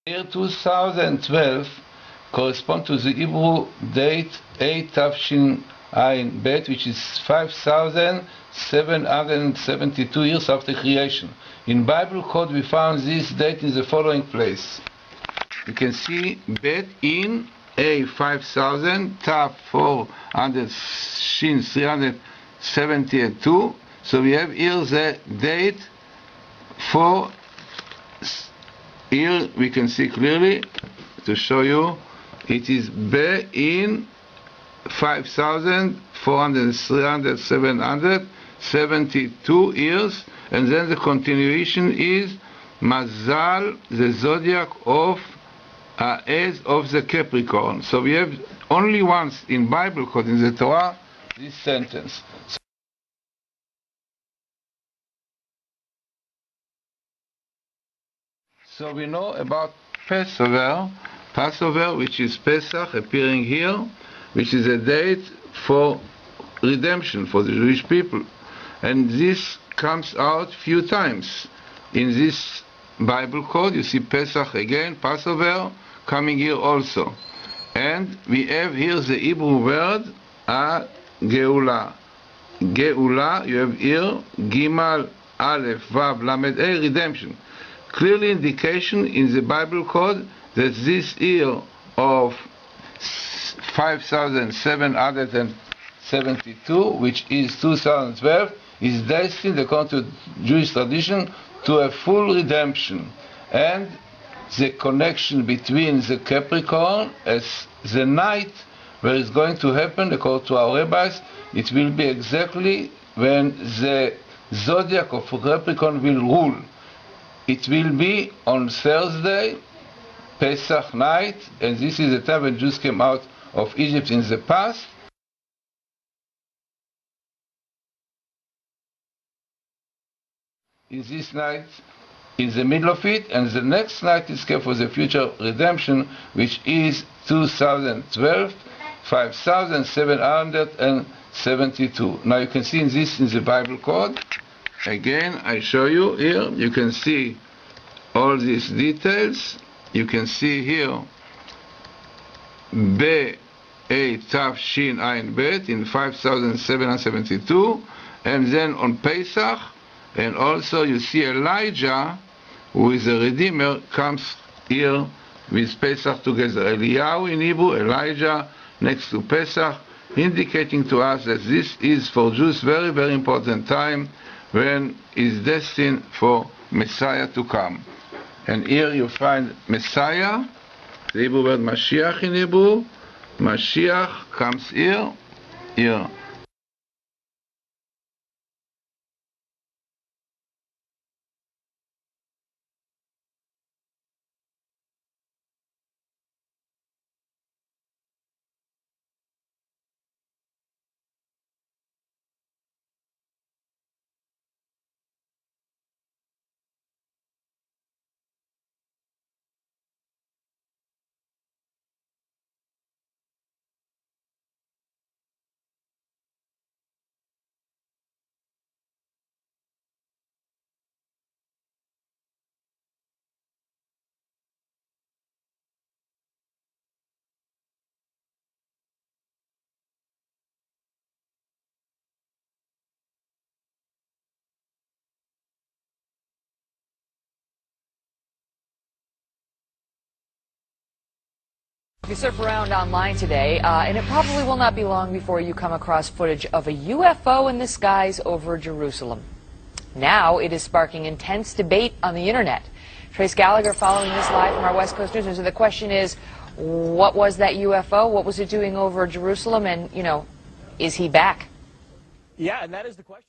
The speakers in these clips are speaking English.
Year 2012 corresponds to the Hebrew date 8 Tafshin Ayin Bet, which is 5,772 years after creation. In Bible code we found this date in the following place. You can see Bet in A 5,000, Taf 400, Shin 372. So we have here the date for. Here we can see clearly, to show you, it is Be in 5,400, 300, 772 years, and then the continuation is Mazal, the zodiac of as of the Capricorn. So we have only once in Bible code, in the Torah, this sentence. So we know about Passover, which is Pesach, appearing here, which is a date for redemption for the Jewish people. And this comes out few times. In this Bible code, you see Pesach again, Passover, coming here also. And we have here the Hebrew word, Geula. Geula, you have here, Gimal, Aleph, Vav, Lamed, A, redemption. Clearly indication in the Bible code that this year of 5,772, which is 2012, is destined, according to Jewish tradition, to a full redemption. And the connection between the Capricorn as the night where it's going to happen, according to our rabbis, it will be exactly when the zodiac of Capricorn will rule. It will be on Thursday, Pesach night, and this is the time when Jews came out of Egypt in the past. Is this night in the middle of it, and the next night is kept for the future redemption, which is 2012, 5,772. Now you can see this in the Bible code. Again, I show you here, you can see all these details. You can see here, Be A Taf Shin Ayin Bet in 5,772, and then on Pesach, and also you see Elijah, who is a Redeemer, comes here with Pesach together. Eliyahu in Hebrew, Elijah next to Pesach, indicating to us that this is for Jews very, very important time, when is destined for Messiah to come. And here you find Messiah, the Hebrew word Mashiach in Hebrew. Mashiach comes here. If you surf around online today, and it probably will not be long before you come across footage of a UFO in the skies over Jerusalem. Now it is sparking intense debate on the internet. Trace Gallagher following this live from our West Coast News. So the question is, what was that UFO? What was it doing over Jerusalem? And, you know, is he back? Yeah, and that is the question.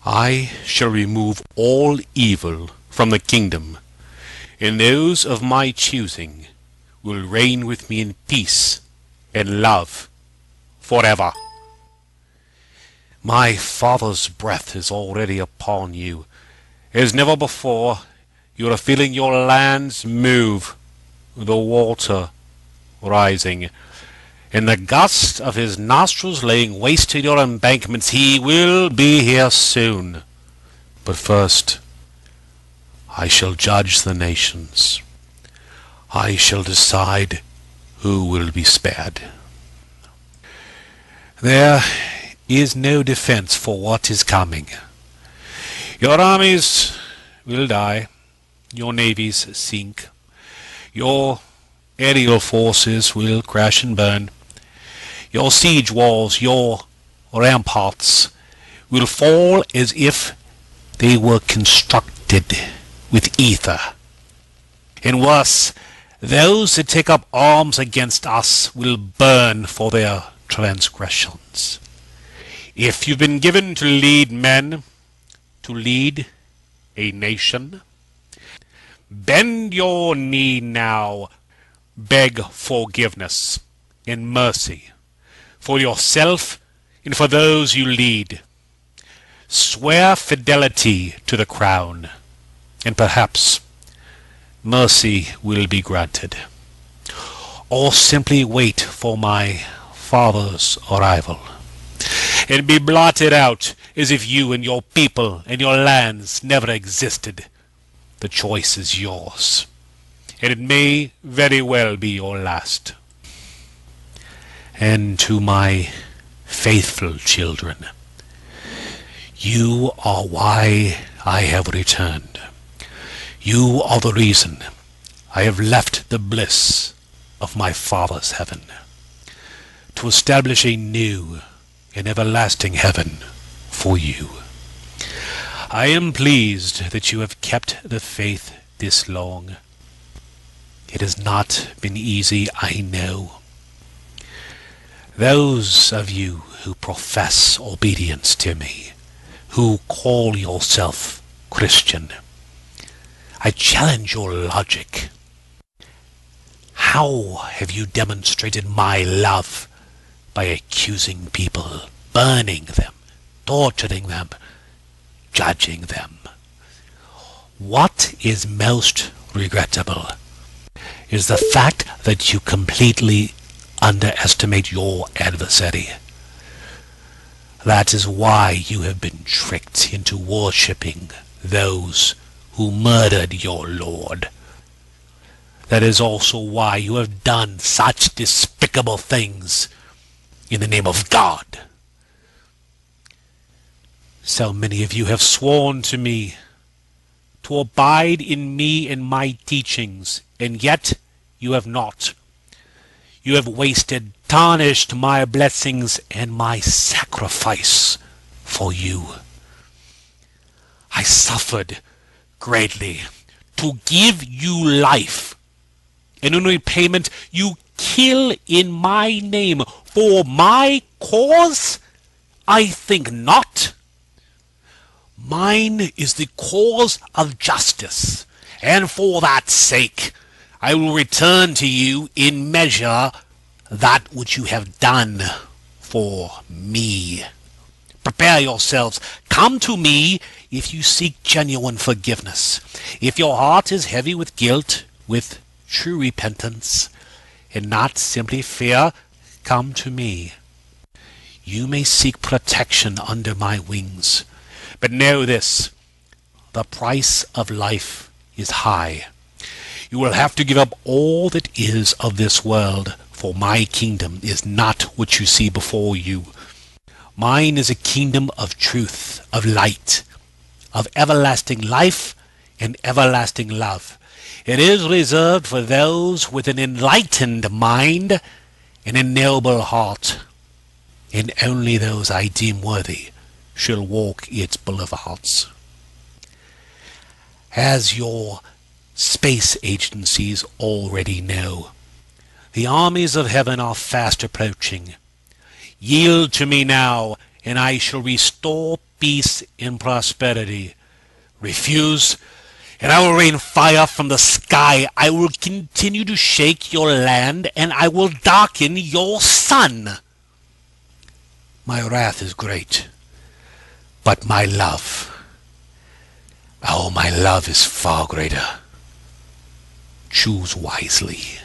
I shall remove all evil from the kingdom, and those of my choosing will reign with me in peace and love forever. My Father's breath is already upon you. As never before, you are feeling your lands move, the water rising, and the gust of his nostrils laying waste to your embankments. He will be here soon. But first, I shall judge the nations. I shall decide who will be spared. There is no defense for what is coming. Your armies will die, your navies sink, your aerial forces will crash and burn, your siege walls, your ramparts will fall as if they were constructed with ether. And worse, those that take up arms against us will burn for their transgressions. If you've been given to lead men, to lead a nation, bend your knee now, beg forgiveness and mercy for yourself and for those you lead. Swear fidelity to the crown, and perhaps mercy will be granted. Or simply wait for my Father's arrival, and be blotted out as if you and your people and your lands never existed. The choice is yours, and it may very well be your last. And to my faithful children, you are why I have returned. You are the reason I have left the bliss of my Father's heaven to establish a new and everlasting heaven for you. I am pleased that you have kept the faith this long. It has not been easy, I know. Those of you who profess obedience to me, who call yourself Christian, I challenge your logic. How have you demonstrated my love? By accusing people, burning them, torturing them, judging them. What is most regrettable is the fact that you completely underestimate your adversary. That is why you have been tricked into worshipping those who murdered your Lord. That is also why you have done such despicable things in the name of God. So many of you have sworn to me to abide in me and my teachings, and yet you have not. You have wasted, tarnished my blessings and my sacrifice for you. I suffered greatly to give you life, and in repayment you kill in my name. For my cause? I think not. Mine is the cause of justice, and for that sake I will return to you in measure that which you have done for me. Prepare yourselves. Come to me if you seek genuine forgiveness. If your heart is heavy with guilt, with true repentance, and not simply fear, come to me. You may seek protection under my wings, but know this, the price of life is high. You will have to give up all that is of this world, for my kingdom is not what you see before you. Mine is a kingdom of truth, of light, of everlasting life and everlasting love. It is reserved for those with an enlightened mind and a noble heart, and only those I deem worthy shall walk its boulevards. As your space agencies already know, the armies of heaven are fast approaching. Yield to me now, and I shall restore peace and prosperity. Refuse, and I will rain fire from the sky. I will continue to shake your land, and I will darken your sun. My wrath is great, but my love, oh, my love is far greater. Choose wisely.